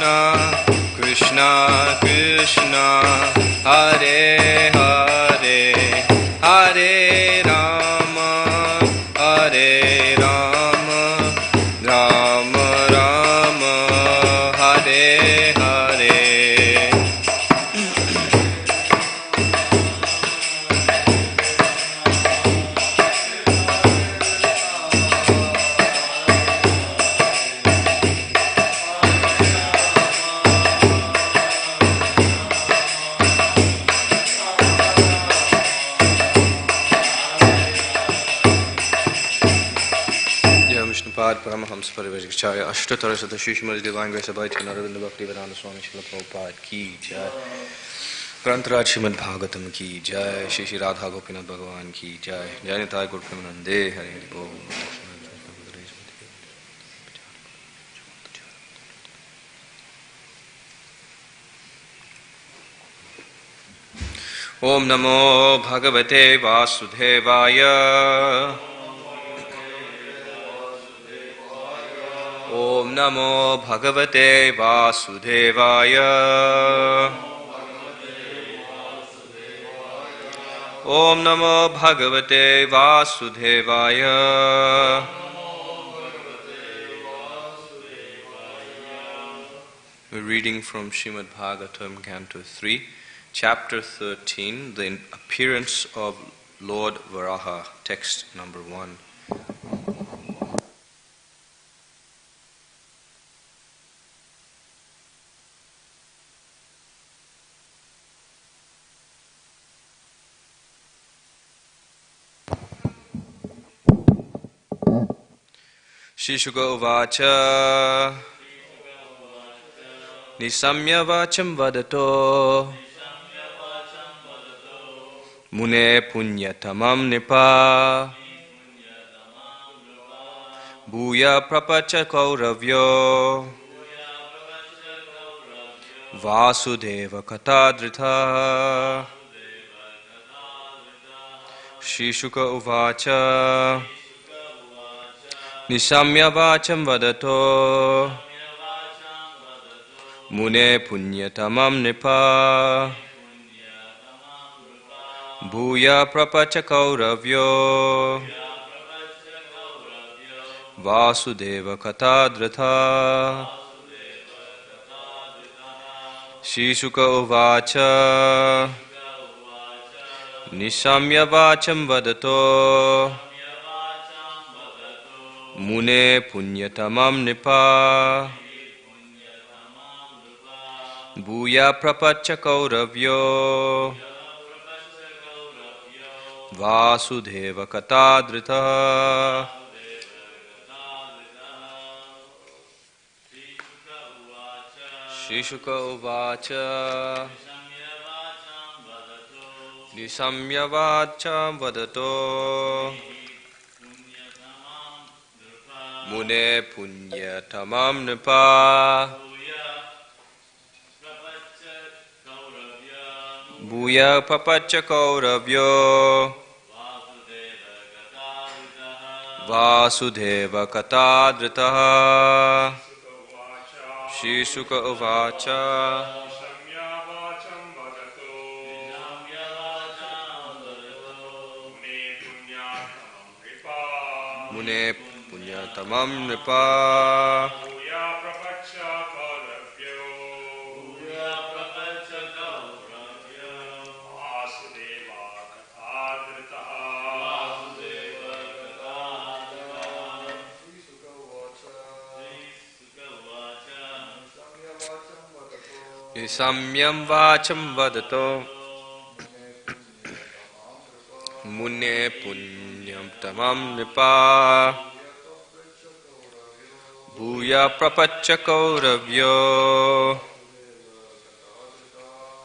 Krishna Krishna Hare Hare Hare Rama Hare Rama Rama Rama Hare Hare. Paramahams Parivajacharya Ashtatara Satashishmari Divine Grace of Bhakti Narendra Bhakti Vedanta Swami Srila Prabhupada Ki Jai Grantaraj Srimad Bhagavatam Ki Jai Shri Shri Radha Gopinath Bhagavan Ki Jai Jai Nitai Gaur Premanande Hari Bol. Om Namo Bhagavate Vasudevaya Om Namo Bhagavate Vasudevaya Om Namo Bhagavate Vasudevaya. We're reading from Srimad Bhagavatam, Canto 3, Chapter 13, The Appearance of Lord Varaha, text number 1. Shri Shuka Uvacha Nisamya Vacham Vadato Mune Punyatamam Nipa Bhuya Prapacha Kauravyo Vasudeva Katadrita. Shri Shuka Uvacha Nisamya Vacham Vadato Mune Punyatamam Nipa Bhuya Prapacha Kauravyo Vasudeva Katadratha. Shri Shuka Uvacha Nisamya Vacham Vadato Mune Punyatamam Nipa Bhuya Prapacha Kauravyo Vasudeva Katadrita. Shri Shuka Uvacha Nisamya Vacham Vadato Mune Punyatamam Nipa Bhuya Prapacha Kauravyo Vasudeva Katadrita. Shri Shuka Uvacha Mune Punyatamam Nipa Nisamyam Vacham Vadato Mune Punyam Tamam Nipa Bhuya Prapacha Kauravyo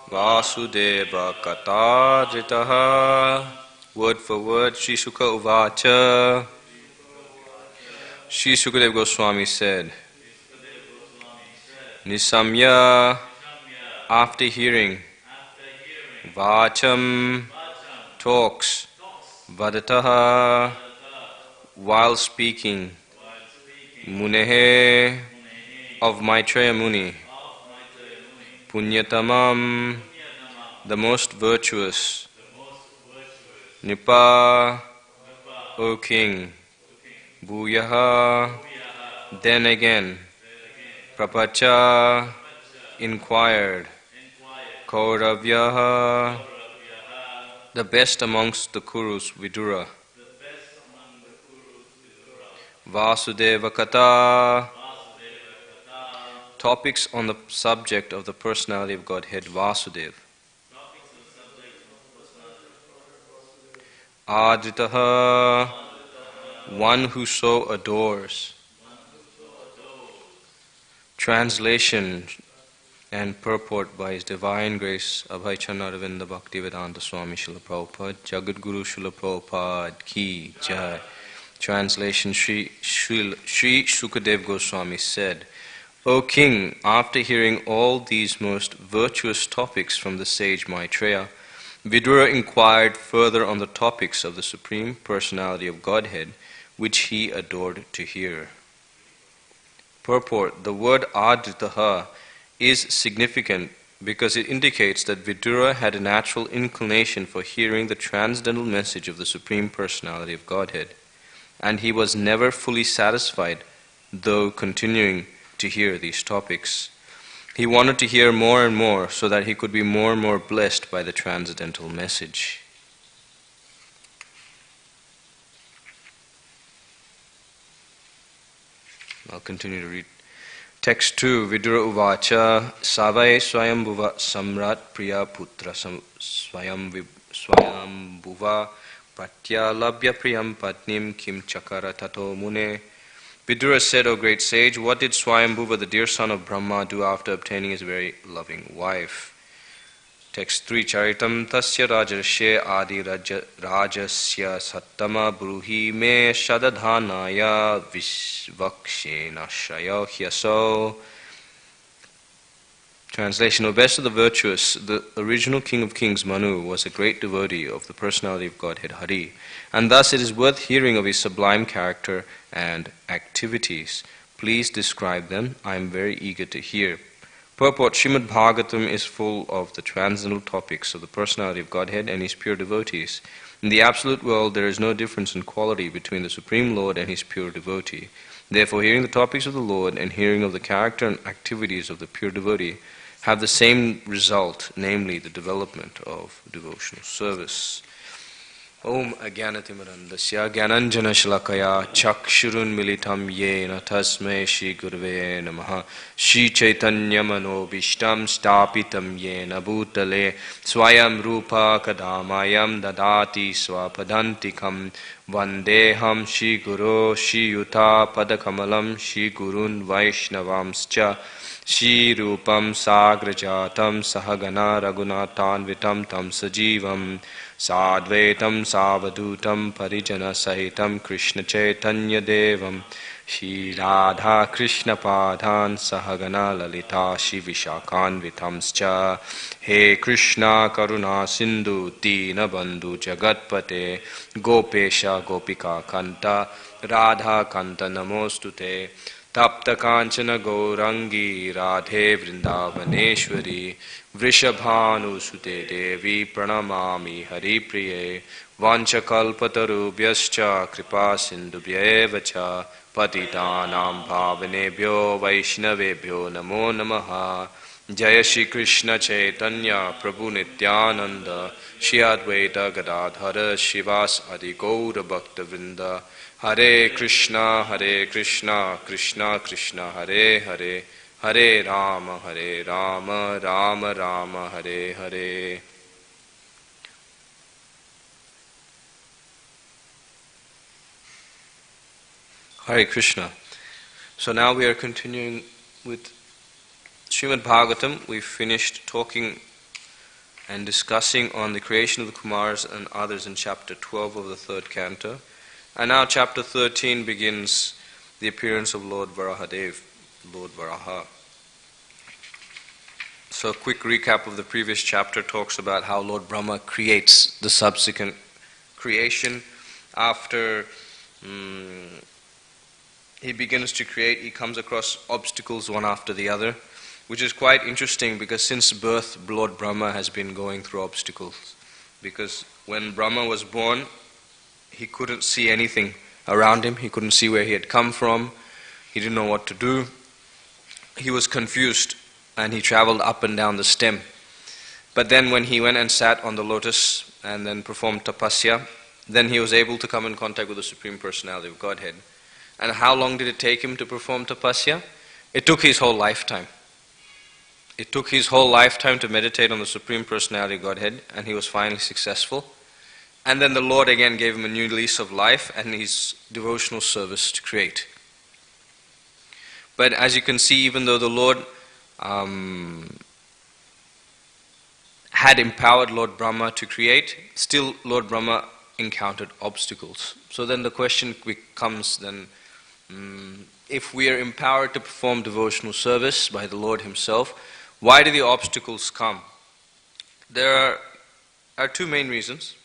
Vasudeva Katadritaha. Word for word, Sri Shuka Uvacha. Sri Sukadeva Goswami said, Nisamya, after hearing, Vacham, talks, Vadataha, while speaking, Munehe, of Maitreya Muni, Punyatamam, the most virtuous. Nipa, O king. Bhuyaha, then again. Prapacha, inquired. Kauravyaha, the best amongst the Kurus, Vidura. Vasudeva Kata, topics on the subject of the personality of Godhead, Vasudev. Adritaha, one who so adores. Translation and purport by His Divine Grace Abhay Chanaravinda Bhaktivedanta Swami Srila Prabhupada, Jagat Guru Srila Prabhupada Ki Jai. Translation, Sri Sukadev Goswami said, O King, after hearing all these most virtuous topics from the sage Maitreya, Vidura inquired further on the topics of the Supreme Personality of Godhead, which he adored to hear. Purport: the word Adritaha is significant because it indicates that Vidura had a natural inclination for hearing the transcendental message of the Supreme Personality of Godhead, and he was never fully satisfied, though continuing to hear these topics. He wanted to hear more and more so that he could be more and more blessed by the transcendental message. I'll continue to read. Text 2. Vidura uvacha savai swayambhuva samrat priya putra swayambhuva pratyalabhya priyam patnim kim chakara tato mune. Vidura said, O great sage, what did Swayambhuva, the dear son of Brahma, do after obtaining his very loving wife? Text 3. Charitam tasya rajarshe adi rajasya sattama bruhi me shadadhanaya vishvakshena shayahyaso. Translation: O best of the virtuous, the original king of kings, Manu, was a great devotee of the personality of Godhead, Hari, and thus it is worth hearing of his sublime character and activities. Please describe them. I am very eager to hear. Purport: Srimad Bhagavatam is full of the transcendental topics of the personality of Godhead and his pure devotees. In the absolute world, there is no difference in quality between the Supreme Lord and his pure devotee. Therefore, hearing the topics of the Lord and hearing of the character and activities of the pure devotee have the same result, namely the development of devotional service. Om Ajnanatimirandasya Gyananjana Shalakaya Chakshurun Militam Yena Tasmai Shri Gurave Namaha Shri Chaitanya Manobishtam Stapitam Yena Bhutale Swayam Rupa Kadamayam Dadati Swapadantikam Vandeham Shri Guru Shri Yuta Padakamalam Shri Gurun Vaishnavamscha Shri Rupam Sagrajatam Sahagana Raghunathanvitam Tam Sajivam Sadvaitam Savadutam Parijana Sahitam Krishna Chaitanya Devam Shri Radha Krishna Padhan Sahagana Lalita Shri Vishakhanvitamscha. He Krishna Karuna Sindhu Dina Bandhu Jagatpate Gopesha Gopika Kanta Radha Kanta Namostute Tapta Kanchana Gaurangi Radhe Vrindavaneshwari Vrishabhanu Sute Devi Pranamami Hari Priye Vanchakalpatarubhyascha Kripa Sindhubhyevacha Patitanam Bhavanebhyo Vaishnavebhyo Namo Namaha. Jaya Shri Krishna Chaitanya Prabhu Nityananda Shri Advaita Gadadhara Shivas Adi Gaura Bhakta Vrinda. Hare Krishna, Krishna Krishna, Hare Hare, Hare Rama, Rama Rama, Hare Hare. Hare Krishna. So now we are continuing with Srimad Bhagavatam. We finished talking and discussing on the creation of the Kumars and others in chapter 12 of the third canto. And now chapter 13 begins the appearance of Lord Varahadev, Lord Varaha. So a quick recap of the previous chapter talks about how Lord Brahma creates the subsequent creation. After he begins to create, he comes across obstacles one after the other. which is quite interesting because since birth, Lord Brahma has been going through obstacles. Because when Brahma was born, he couldn't see anything around him. He couldn't see where he had come from. He didn't know what to do. He was confused and he traveled up and down the stem. But then when he went and sat on the lotus and then performed tapasya, then he was able to come in contact with the Supreme Personality of Godhead. And how long did it take him to perform tapasya? It took his whole lifetime. It took his whole lifetime to meditate on the Supreme Personality of Godhead, and he was finally successful. And then the Lord again gave him a new lease of life and his devotional service to create. But as you can see, even though the Lord had empowered Lord Brahma to create, still Lord Brahma encountered obstacles. So then the question becomes then, if we are empowered to perform devotional service by the Lord Himself, why do the obstacles come? There are two main reasons.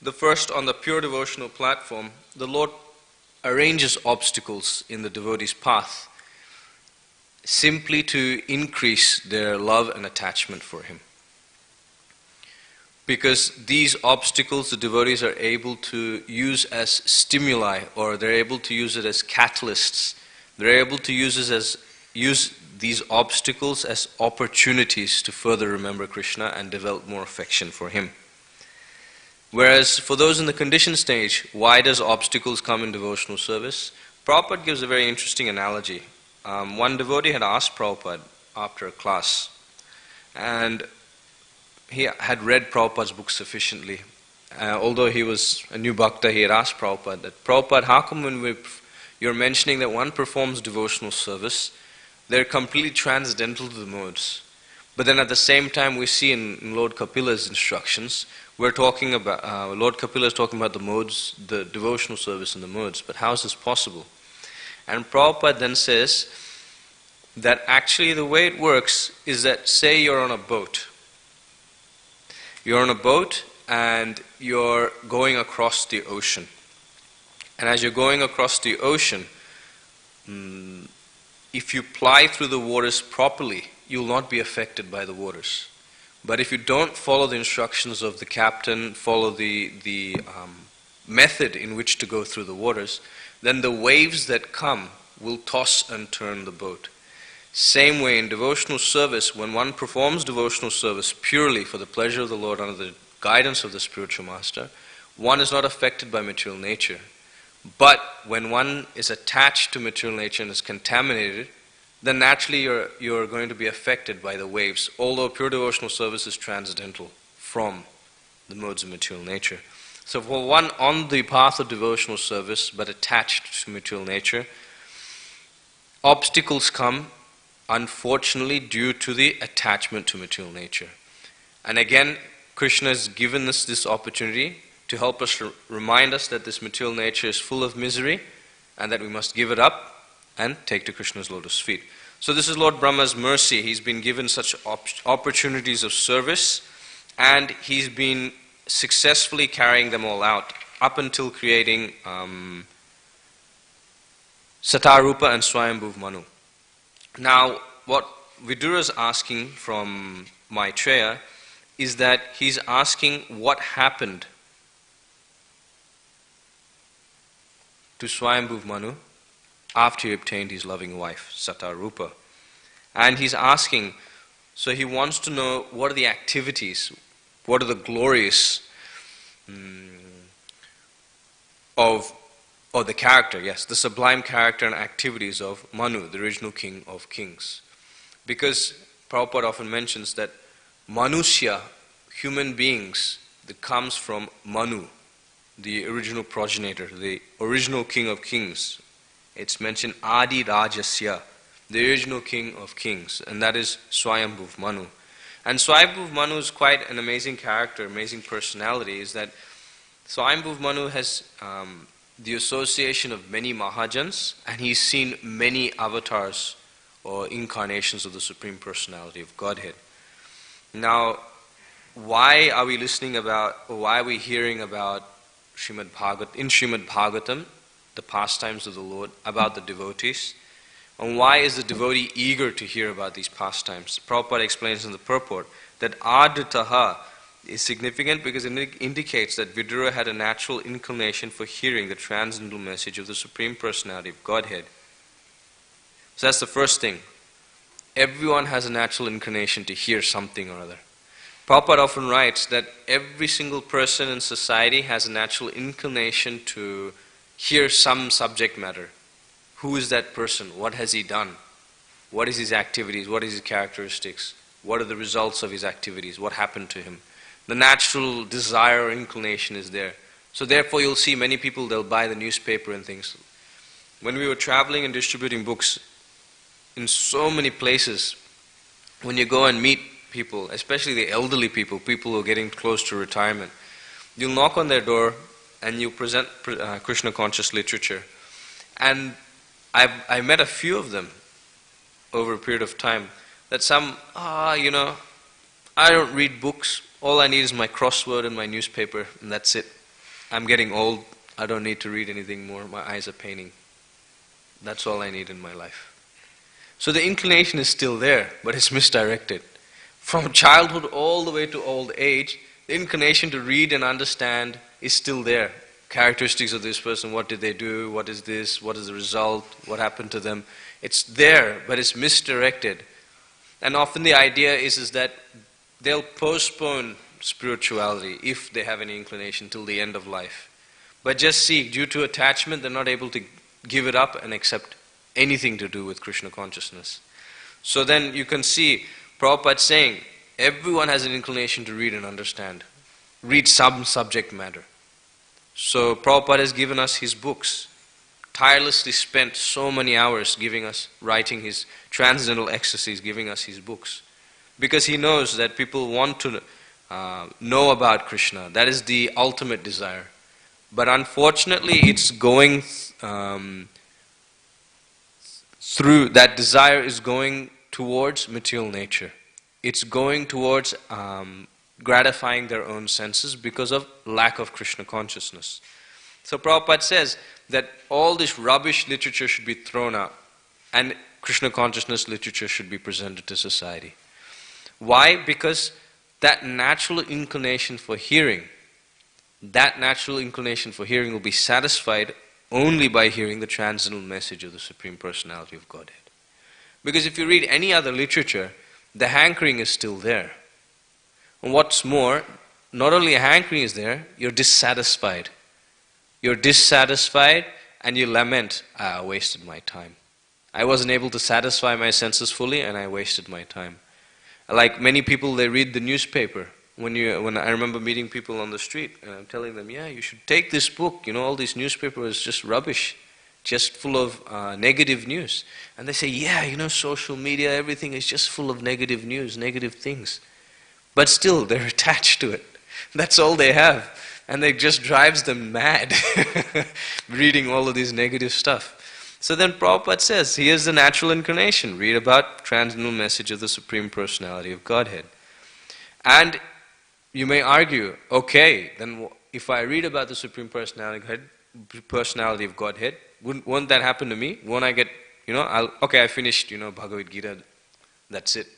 The first, on the pure devotional platform, the Lord arranges obstacles in the devotee's path simply to increase their love and attachment for Him. Because these obstacles the devotees are able to use as stimuli, or they're able to use it as catalysts. They're able to use these obstacles as opportunities to further remember Krishna and develop more affection for Him. Whereas for those in the conditioned stage, why does obstacles come in devotional service? Prabhupada gives a very interesting analogy. One devotee had asked Prabhupada after a class, and he had read Prabhupada's book sufficiently. Although he was a new bhakta, he had asked Prabhupada that, Prabhupada, how come when you're mentioning that one performs devotional service, they're completely transcendental to the modes. But then at the same time we see in Lord Kapila's instructions, we're talking about, Lord Kapila is talking about the modes, the devotional service in the modes. But how is this possible? And Prabhupada then says that actually the way it works is that, say you're on a boat. You're on a boat and you're going across the ocean. And as you're going across the ocean, if you ply through the waters properly, you'll not be affected by the waters. But if you don't follow the instructions of the captain, follow the method in which to go through the waters, then the waves that come will toss and turn the boat. Same way in devotional service, when one performs devotional service purely for the pleasure of the Lord under the guidance of the spiritual master, one is not affected by material nature. But when one is attached to material nature and is contaminated, then naturally you're going to be affected by the waves, although pure devotional service is transcendental from the modes of material nature. So for one on the path of devotional service but attached to material nature, obstacles come, unfortunately, due to the attachment to material nature. And again, Krishna has given us this opportunity to help us remind us that this material nature is full of misery and that we must give it up and take to Krishna's lotus feet. So this is Lord Brahma's mercy. He's been given such opportunities of service, and he's been successfully carrying them all out up until creating Satarupa and Swayambhuv Manu. Now, what Vidura is asking from Maitreya is that he's asking what happened to Swayambhuv Manu after he obtained his loving wife, Satarupa. And he's asking, so he wants to know what are the activities, what are the glories of the character, yes, the sublime character and activities of Manu, the original king of kings. Because Prabhupada often mentions that Manusya, human beings, that comes from Manu, the original progenitor, the original king of kings. It's mentioned Adi Rajasya, the original king of kings, and that is Swayambhuv Manu. And Swayambhuv Manu is quite an amazing character, amazing personality, is that Swayambhuv Manu has the association of many Mahajans, and he's seen many avatars or incarnations of the Supreme Personality of Godhead. Now, why are we listening about, or why are we hearing about in Srimad Bhagavatam, the pastimes of the Lord, about the devotees? And why is the devotee eager to hear about these pastimes? Prabhupada explains in the purport that aditaha is significant because it indicates that Vidura had a natural inclination for hearing the transcendental message of the Supreme Personality of Godhead. So that's the first thing. Everyone has a natural inclination to hear something or other. Prabhupada often writes that every single person in society has a natural inclination to hear some subject matter. Who is that person? What has he done? What is his activities? What is his characteristics? What are the results of his activities? What happened to him? The natural desire or inclination is there. So therefore you'll see many people, they'll buy the newspaper and things. When we were traveling and distributing books in so many places, when you go and meet people, especially the elderly people, people who are getting close to retirement, you'll knock on their door and you present Krishna conscious literature. And I met a few of them over a period of time, that some, I don't read books, all I need is my crossword and my newspaper, and that's it. I'm getting old, I don't need to read anything more, my eyes are paining. That's all I need in my life. So the inclination is still there, but it's misdirected. From childhood all the way to old age, the inclination to read and understand is still there. Characteristics of this person, what did they do, what is this, what is the result, what happened to them. It's there, but it's misdirected. And often the idea is that they'll postpone spirituality if they have any inclination till the end of life. But just see, due to attachment, they're not able to give it up and accept anything to do with Krishna consciousness. So then you can see Prabhupada saying, everyone has an inclination to read and understand. Read some subject matter. So Prabhupada has given us his books, tirelessly spent so many hours writing his transcendental ecstasies, giving us his books. Because he knows that people want to know about Krishna. That is the ultimate desire. But unfortunately, it's going through, that desire is going towards material nature. It's going towards gratifying their own senses because of lack of Krishna consciousness. So Prabhupada says that all this rubbish literature should be thrown out and Krishna consciousness literature should be presented to society. Why? Because that natural inclination for hearing will be satisfied only by hearing the transcendental message of the Supreme Personality of Godhead. Because if you read any other literature, the hankering is still there. And what's more, not only a hankering is there, you're dissatisfied. You're dissatisfied and you lament, I wasted my time. I wasn't able to satisfy my senses fully and I wasted my time. Like many people, they read the newspaper. When I remember meeting people on the street and I'm telling them, yeah, you should take this book, all this newspaper is just rubbish, just full of negative news. And they say, yeah, social media, everything is just full of negative news, negative things. But still, they're attached to it. That's all they have. And it just drives them mad, reading all of this negative stuff. So then Prabhupada says, here's the natural inclination. Read about transcendental message of the Supreme Personality of Godhead. And you may argue, okay, then if I read about the Supreme Personality of Godhead, won't that happen to me? Won't I get, I finished, Bhagavad Gita. That's it.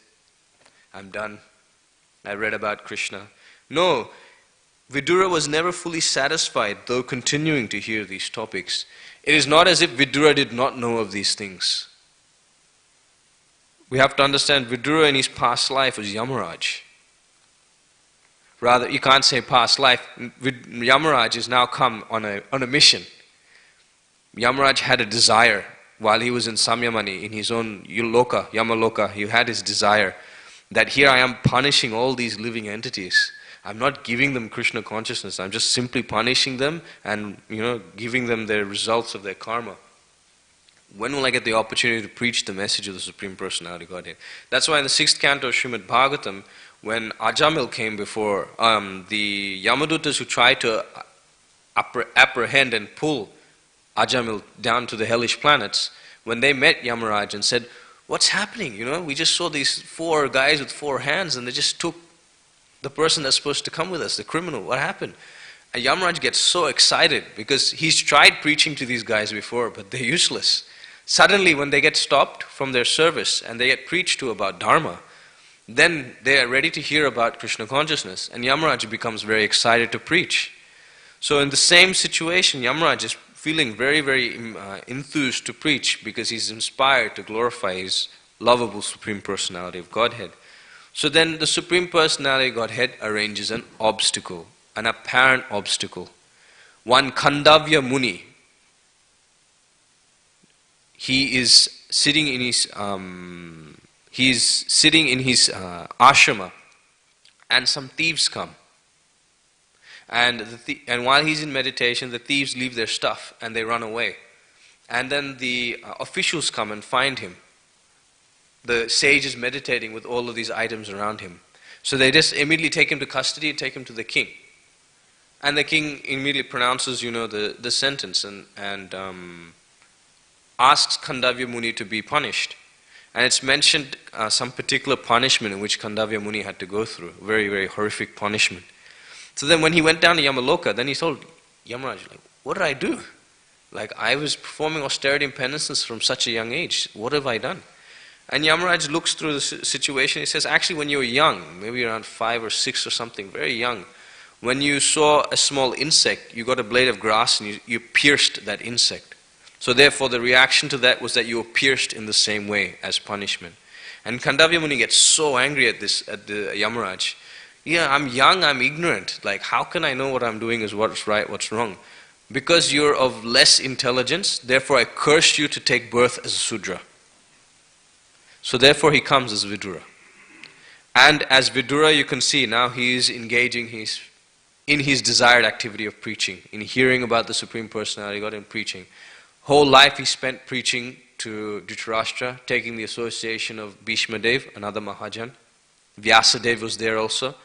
I'm done. I read about Krishna. No, Vidura was never fully satisfied, though continuing to hear these topics. It is not as if Vidura did not know of these things. We have to understand Vidura in his past life was Yamaraj. Rather, you can't say past life. Yamaraj has now come on a mission. Yamaraj had a desire while he was in Samyamani, in his own loka, Yamaloka. He had his desire that here I am punishing all these living entities. I'm not giving them Krishna consciousness. I'm just simply punishing them and, giving them the results of their karma. When will I get the opportunity to preach the message of the Supreme Personality of Godhead? That's why in the 6th canto of Srimad Bhagavatam, when Ajamil came before, the Yamadutas who tried to apprehend and pull Ajamil down to the hellish planets, when they met Yamaraj and said, what's happening? We just saw these 4 guys with 4 hands and they just took the person that's supposed to come with us, the criminal. What happened? And Yamaraj gets so excited because he's tried preaching to these guys before, but they're useless. Suddenly, when they get stopped from their service and they get preached to about Dharma, then they are ready to hear about Krishna consciousness, and Yamaraj becomes very excited to preach. So in the same situation, Yamaraj is feeling very, very enthused to preach because he's inspired to glorify his lovable Supreme Personality of Godhead. So then the Supreme Personality of Godhead arranges an obstacle, an apparent obstacle. One Khandavya Muni, he is sitting in his ashrama, and some thieves come. And while he's in meditation, the thieves leave their stuff and they run away. And then the officials come and find him. The sage is meditating with all of these items around him. So they just immediately take him to custody and take him to the king. And the king immediately pronounces, the sentence and asks Khandavya Muni to be punished. And it's mentioned some particular punishment in which Khandavya Muni had to go through. Very, very horrific punishment. So then when he went down to Yamaloka, then he told Yamaraj, what did I do? I was performing austerity and penances from such a young age. What have I done? And Yamaraj looks through the situation. He says, actually when you were young, maybe around 5 or 6 or something, very young, when you saw a small insect, you got a blade of grass and you pierced that insect. So therefore the reaction to that was that you were pierced in the same way as punishment. And Khandavya Muni gets so angry at the Yamaraj. Yeah, I'm young, I'm ignorant. How can I know what I'm doing is what's right, what's wrong? Because you're of less intelligence, therefore I curse you to take birth as a Sudra. So therefore he comes as Vidura. And as Vidura, you can see now he is engaging in his desired activity of preaching, in hearing about the Supreme Personality of God and preaching. Whole life he spent preaching to Dhritarashtra, taking the association of Bhishma Dev, another Mahajan. Vyasadeva was there also.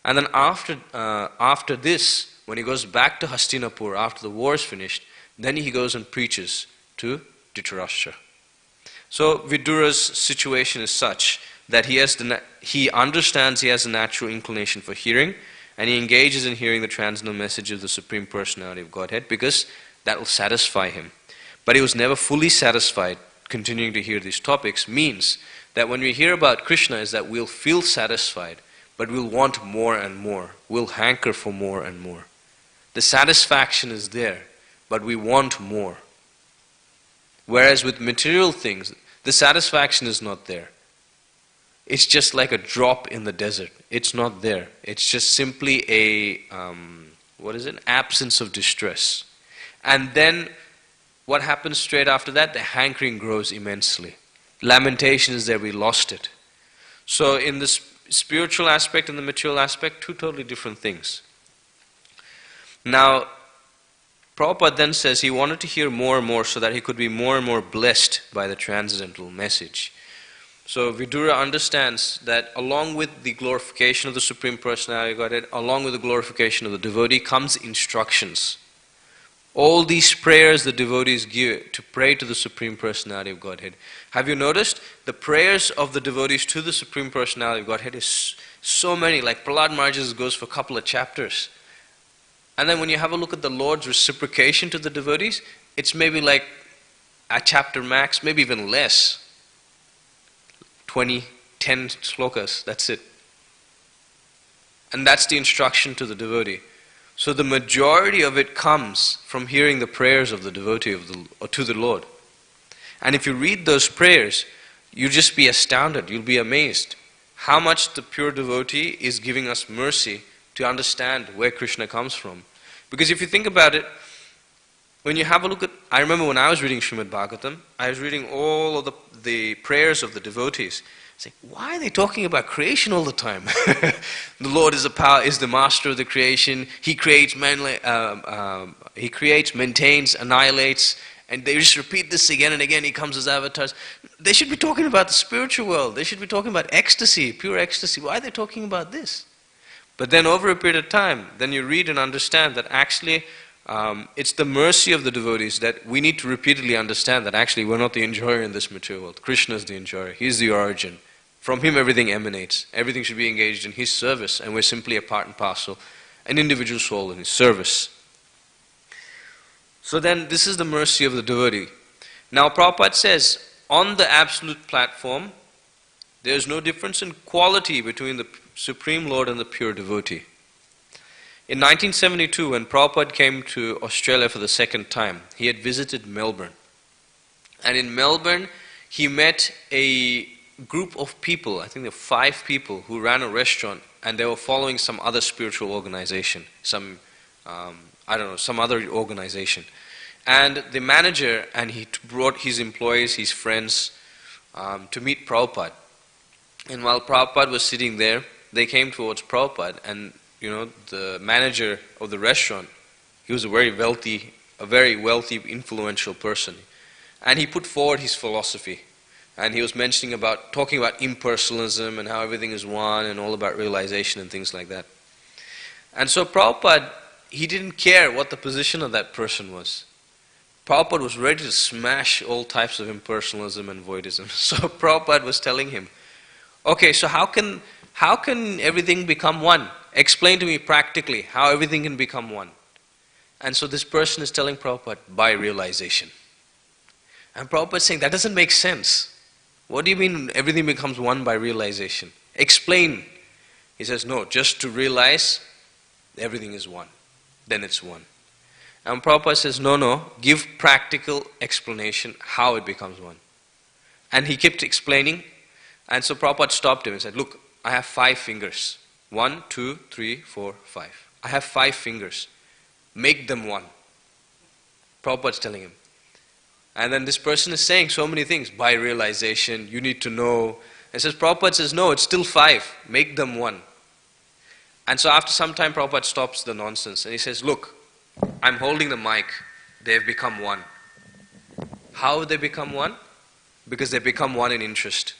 And then after this, when he goes back to Hastinapur, after the war is finished, then he goes and preaches to Dhritarashtra. So Vidura's situation is such that he understands he has a natural inclination for hearing, and he engages in hearing the transcendental message of the Supreme Personality of Godhead because that will satisfy him. But he was never fully satisfied. Continuing to hear these topics means that when we hear about Krishna is that we'll feel satisfied, but we'll want more and more. We'll hanker for more and more. The satisfaction is there, but we want more. Whereas with material things, the satisfaction is not there. It's just like a drop in the desert. It's not there. It's just simply an absence of distress. And then what happens straight after that? The hankering grows immensely. Lamentation is there, we lost it. So in the spiritual aspect and the material aspect, two totally different things. Now, Prabhupada then says he wanted to hear more and more so that he could be more and more blessed by the transcendental message. So Vidura understands that along with the glorification of the Supreme Personality of Godhead, along with the glorification of the devotee, comes instructions. All these prayers the devotees give to pray to the Supreme Personality of Godhead. Have you noticed? The prayers of the devotees to the Supreme Personality of Godhead is so many. Like Prahlad Maharaj's goes for a couple of chapters. And then when you have a look at the Lord's reciprocation to the devotees, it's maybe like a chapter max, maybe even less. 10 slokas, that's it. And that's the instruction to the devotee. So the majority of it comes from hearing the prayers of the devotee to the Lord. And if you read those prayers, you'll just be astounded, you'll be amazed how much the pure devotee is giving us mercy to understand where Krishna comes from. Because if you think about it, when you have a look at, I remember when I was reading Srimad Bhagavatam, I was reading all of the prayers of the devotees. Say, why are they talking about creation all the time? The Lord is the master of the creation. He creates, maintains, annihilates, and they just repeat this again and again. He comes as avatars. They should be talking about the spiritual world. They should be talking about ecstasy, pure ecstasy. Why are they talking about this? But then over a period of time, then you read and understand that actually it's the mercy of the devotees that we need to repeatedly understand that actually we're not the enjoyer in this material world. Krishna is the enjoyer. He's the origin. From him everything emanates. Everything should be engaged in his service, and we're simply a part and parcel, an individual soul in his service. So then this is the mercy of the devotee. Now Prabhupada says, on the absolute platform, there is no difference in quality between the Supreme Lord and the pure devotee. In 1972, when Prabhupada came to Australia for the second time, he had visited Melbourne. And in Melbourne, he met a group of people, I think there were 5 people, who ran a restaurant, and they were following some other spiritual organization, some other organization. And the manager, and he brought his employees, his friends, to meet Prabhupada. And while Prabhupada was sitting there, they came towards Prabhupada, and the manager of the restaurant, he was a very wealthy, influential person. And he put forward his philosophy. And he was talking about impersonalism and how everything is one and all about realization and things like that. And so Prabhupada, he didn't care what the position of that person was. Prabhupada was ready to smash all types of impersonalism and voidism. So Prabhupada was telling him, okay, so how can everything become one? Explain to me practically how everything can become one. And so this person is telling Prabhupada, by realization. And Prabhupada is saying, that doesn't make sense. What do you mean everything becomes one by realization? Explain. He says, no, just to realize everything is one. Then it's one. And Prabhupada says, no, give practical explanation how it becomes one. And he kept explaining. And so Prabhupada stopped him and said, look, I have 5 fingers. 1, 2, 3, 4, 5. I have 5 fingers. Make them one. Prabhupada's telling him. And then this person is saying so many things. By realization, you need to know. And Prabhupada says, no, it's still 5. Make them one. And so after some time, Prabhupada stops the nonsense. And he says, look, I'm holding the mic. They've become one. How they become one? Because they become one in interest.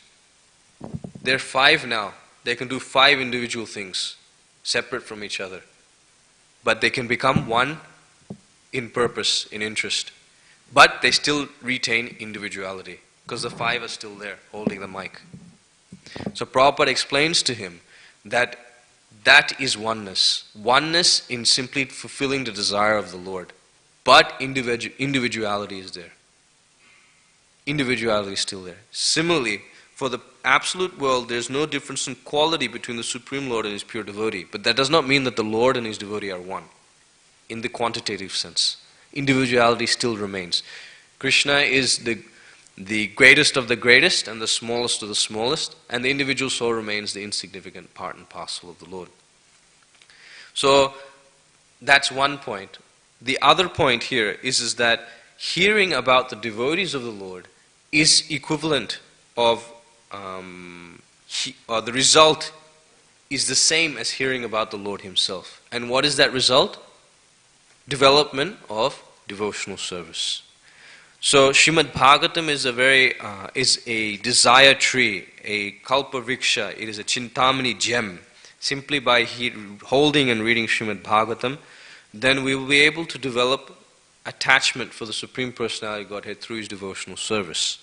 They're 5 now. They can do 5 individual things, separate from each other. But they can become one in purpose, in interest. But they still retain individuality, because the 5 are still there, holding the mic. So Prabhupada explains to him that is oneness. Oneness in simply fulfilling the desire of the Lord. But individuality is there. Individuality is still there. Similarly, for the absolute world, there is no difference in quality between the Supreme Lord and His pure devotee. But that does not mean that the Lord and His devotee are one, in the quantitative sense. Individuality still remains. Krishna is the greatest of the greatest and the smallest of the smallest, and the individual soul remains the insignificant part and parcel of the Lord. So that's one point. The other point here is that hearing about the devotees of the Lord is equivalent of the result is the same as hearing about the Lord Himself. And what is that result? Development of devotional service. So Srimad Bhagavatam is a desire tree, a kalpa vriksha. It is a chintamani gem. Simply by holding and reading Srimad Bhagavatam, then we will be able to develop attachment for the Supreme Personality of Godhead through His devotional service.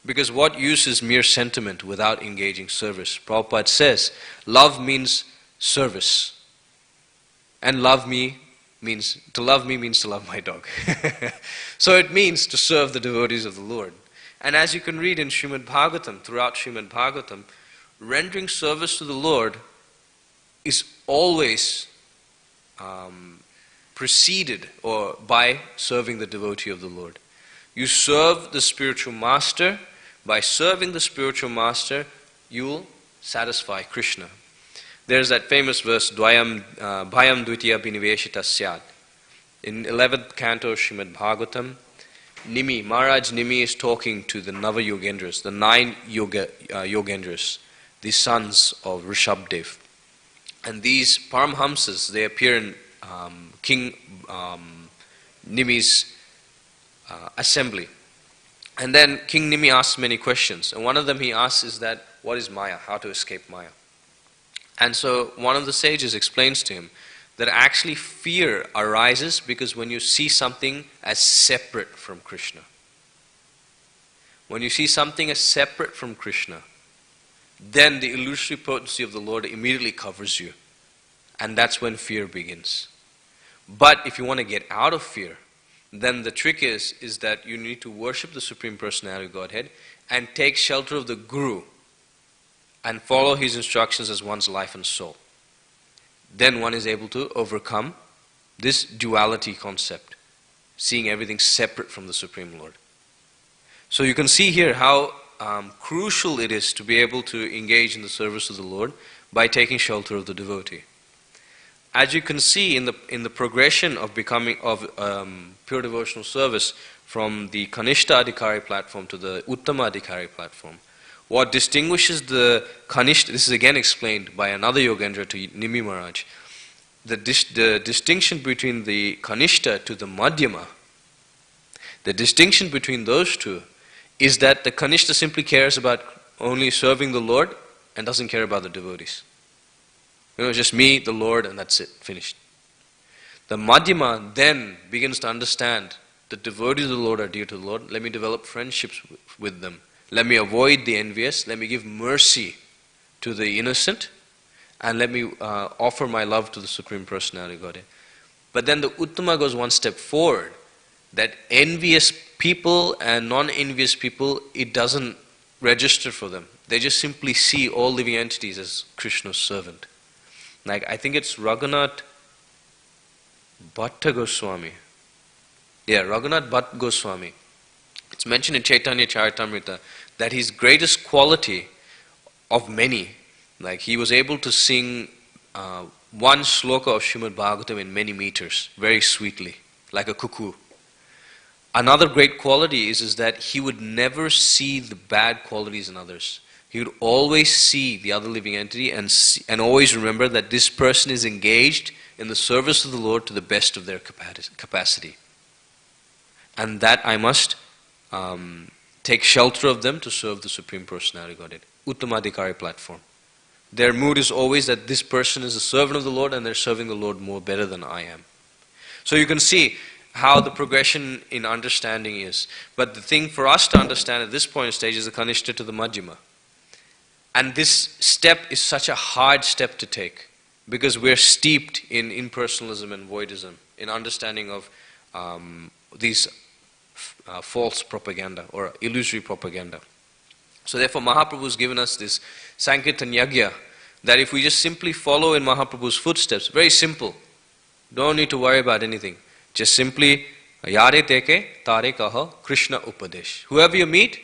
Because what use is mere sentiment without engaging service? Prabhupada says, love means service. And to love me means to love my dog. So it means to serve the devotees of the Lord. And as you can read in Srimad Bhagavatam, throughout Srimad Bhagavatam, rendering service to the Lord is always preceded by serving the devotee of the Lord. You serve the spiritual master. By serving the spiritual master, you will satisfy Krishna. There's that famous verse, Bhayam Dvitiya Biniveshita Syat. In 11th canto of Srimad Bhagavatam, Maharaj Nimi is talking to the Nava Yogendras, the 9 Yogendras, the sons of Rishabdev. And these Paramhamsas, they appear in King Nimi's assembly. And then King Nimi asks many questions. And one of them he asks is that, what is Maya? How to escape Maya? And so one of the sages explains to him that actually fear arises because when you see something as separate from Krishna. When you see something as separate from Krishna, then the illusory potency of the Lord immediately covers you. And that's when fear begins. But if you want to get out of fear, then the trick is that you need to worship the Supreme Personality of Godhead and take shelter of the Guru and follow his instructions as one's life and soul. Then one is able to overcome this duality concept, seeing everything separate from the Supreme Lord. So you can see here how crucial it is to be able to engage in the service of the Lord by taking shelter of the devotee. As you can see in the progression of becoming pure devotional service from the Kanishta Adhikari platform to the Uttama Adhikari platform, what distinguishes the Kanishta, this is again explained by another Yogendra to Nimi Maharaj, the distinction between the Kanishta to the Madhyama, the distinction between those two is that the Kanishta simply cares about only serving the Lord and doesn't care about the devotees. Just me, the Lord, and that's it, finished. The Madhyama then begins to understand the devotees of the Lord are dear to the Lord. Let me develop friendships with them. Let me avoid the envious. Let me give mercy to the innocent. And let me offer my love to the Supreme Personality of Godhead. But then the Uttama goes one step forward, that envious people and non-envious people, it doesn't register for them. They just simply see all living entities as Krishna's servant. Like, I think it's Raghunath Bhatta Goswami. Yeah, Raghunath Bhatta Goswami. It's mentioned in Chaitanya Charitamrita that his greatest quality of many, like he was able to sing one sloka of Srimad Bhagavatam in many meters, very sweetly, like a cuckoo. Another great quality is that he would never see the bad qualities in others. He would always see the other living entity and always remember that this person is engaged in the service of the Lord to the best of their capacity. And that I must take shelter of them to serve the Supreme Personality of Godhead. Uttamadhikari platform. Their mood is always that this person is a servant of the Lord and they're serving the Lord more better than I am. So you can see how the progression in understanding is. But the thing for us to understand at this point in stage is the Kanishta to the Madhyama. And this step is such a hard step to take because we're steeped in impersonalism and voidism, in understanding of these false propaganda or illusory propaganda. So therefore Mahaprabhu has given us this Sankirtan Yagya, that if we just simply follow in Mahaprabhu's footsteps, very simple, don't need to worry about anything. Just simply, Yare teke tare kaha Krishna upadesh. Whoever you meet,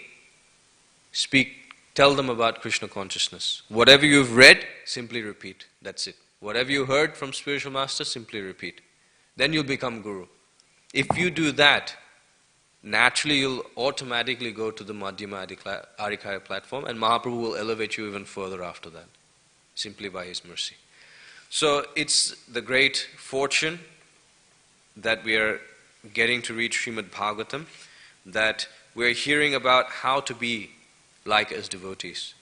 speak, tell them about Krishna consciousness. Whatever you've read, simply repeat. That's it. Whatever you heard from spiritual master, simply repeat. Then you'll become guru. If you do that, naturally you'll automatically go to the Madhyama Adhikari platform and Mahaprabhu will elevate you even further after that, simply by his mercy. So it's the great fortune that we are getting to read Srimad Bhagavatam, that we're hearing about how to be like as devotees,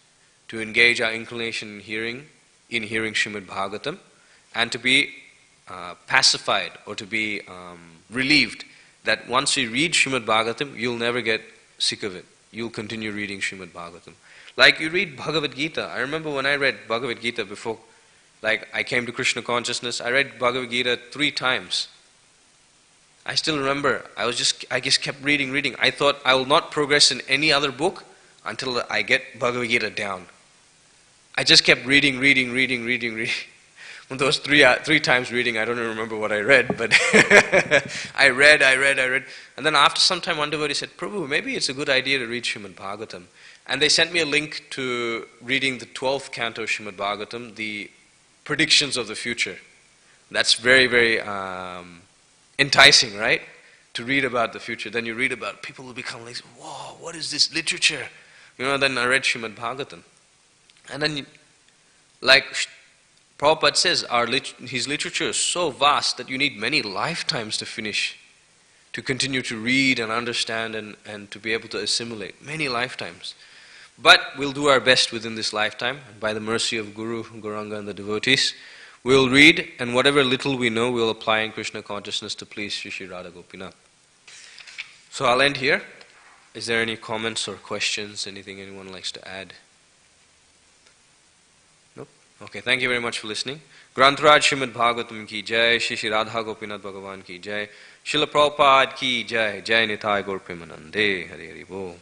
to engage our inclination in hearing Srimad Bhagavatam, and to be pacified or to be relieved that once you read Srimad Bhagavatam, you'll never get sick of it. You'll continue reading Srimad Bhagavatam. Like you read Bhagavad Gita. I remember when I read Bhagavad Gita before, like I came to Krishna consciousness, I read Bhagavad Gita 3 times. I still remember, I just kept reading. I thought I will not progress in any other book until I get Bhagavad Gita down. I just kept reading. When those three times reading, I don't even remember what I read, but I read. And then after some time, one devotee said, Prabhu, maybe it's a good idea to read Srimad Bhagavatam. And they sent me a link to reading the 12th canto of Srimad Bhagavatam, the predictions of the future. That's very, very enticing, right? To read about the future. Then you read about people who become like, whoa, what is this literature? Then I read Srimad Bhagavatam. And then, like Prabhupada says, his literature is so vast that you need many lifetimes to finish, to continue to read and understand and to be able to assimilate. Many lifetimes. But we'll do our best within this lifetime. And by the mercy of Guru, Gauranga and the devotees, we'll read, and whatever little we know, we'll apply in Krishna consciousness to please Shri Shri Radha Gopinath. So I'll end here. Is there any comments or questions? Anything anyone likes to add? Nope? Okay, thank you very much for listening. Grantaraj Srimad Bhagavatam ki jai, Shri Radha Gopinath Bhagavan ki jai, Srila Prabhupada ki jai, Jai Nitai Gaur Premanande, Hari Hari Bol.